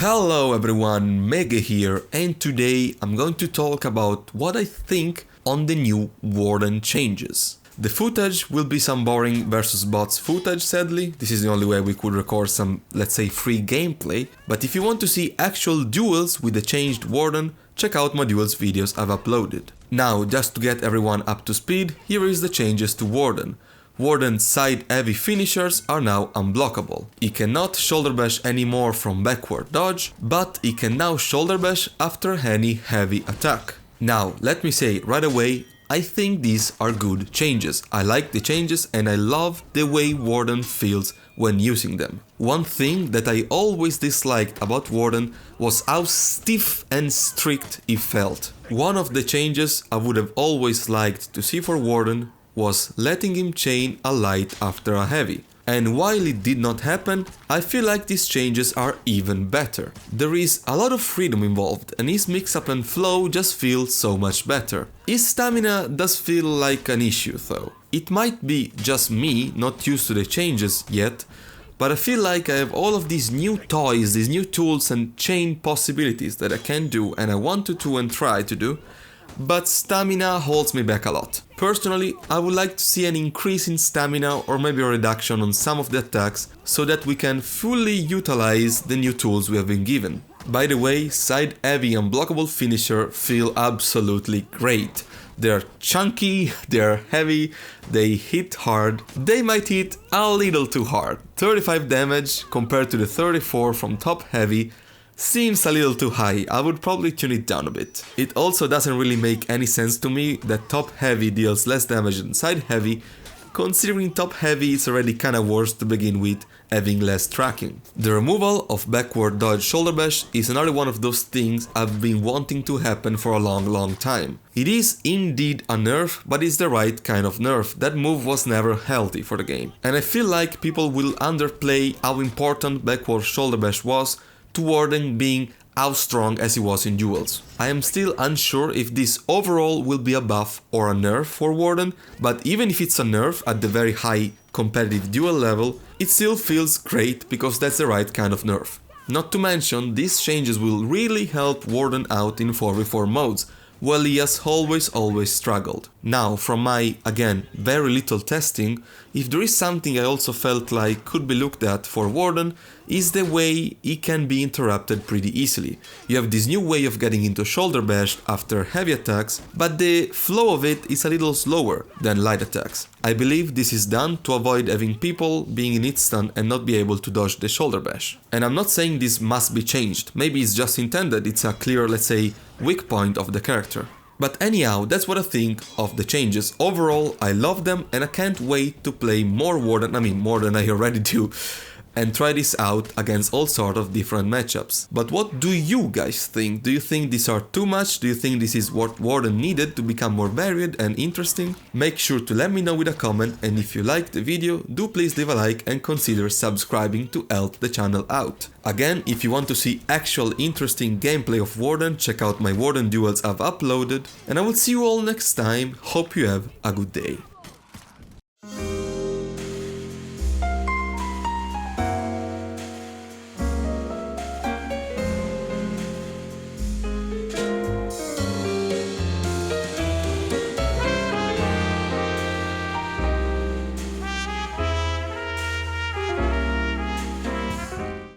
Hello everyone, Mege here, and today I'm going to talk about what I think on the new Warden changes. The footage will be some boring versus bots footage, sadly. This is the only way we could record some, let's say, free gameplay. But if you want to see actual duels with the changed Warden, check out my duels videos I've uploaded. Now, just to get everyone up to speed, here is the changes to Warden. Warden's side-heavy finishers are now unblockable. He cannot shoulder bash anymore from backward dodge, but he can now shoulder bash after any heavy attack. Now, let me say right away, I think these are good changes. I like the changes and I love the way Warden feels when using them. One thing that I always disliked about Warden was how stiff and strict he felt. One of the changes I would have always liked to see for Warden was letting him chain a light after a heavy. And while it did not happen, I feel like these changes are even better. There is a lot of freedom involved and his mix-up and flow just feels so much better. His stamina does feel like an issue though. It might be just me not used to the changes yet, but I feel like I have all of these new toys, these new tools and chain possibilities that I can do and I wanted to and try to do, but stamina holds me back a lot. Personally, I would like to see an increase in stamina or maybe a reduction on some of the attacks so that we can fully utilize the new tools we have been given. By the way, side heavy unblockable finisher feel absolutely great. They're chunky, they're heavy, they hit hard. They might hit a little too hard. 35 damage compared to the 34 from top heavy seems a little too high. I would probably tune it down a bit. It also doesn't really make any sense to me that top heavy deals less damage than side heavy, considering top heavy is already kinda worse to begin with, having less tracking. The removal of backward dodge shoulder bash is another one of those things I've been wanting to happen for a long time. It is indeed a nerf, but it's the right kind of nerf. That move was never healthy for the game. And I feel like people will underplay how important backward shoulder bash was to Warden being how strong as he was in duels. I am still unsure if this overall will be a buff or a nerf for Warden, but even if it's a nerf at the very high competitive duel level, it still feels great because that's the right kind of nerf. Not to mention, these changes will really help Warden out in 4v4 modes, while he has always struggled. Now, from my, again, very little testing, if there is something I also felt like could be looked at for Warden, is the way he can be interrupted pretty easily. You have this new way of getting into shoulder bash after heavy attacks, but the flow of it is a little slower than light attacks. I believe this is done to avoid having people being in hit stun and not be able to dodge the shoulder bash. And I'm not saying this must be changed, maybe it's just intended, it's a clear, let's say, weak point of the character. But anyhow, that's what I think of the changes. Overall, I love them and I can't wait to play more Warden, more than I already do, and try this out against all sort of different matchups. But what do you guys think? Do you think these are too much? Do you think this is what Warden needed to become more varied and interesting? Make sure to let me know with a comment, and if you liked the video, do please leave a like and consider subscribing to help the channel out. Again, if you want to see actual interesting gameplay of Warden, check out my Warden duels I've uploaded, and I will see you all next time. Hope you have a good day.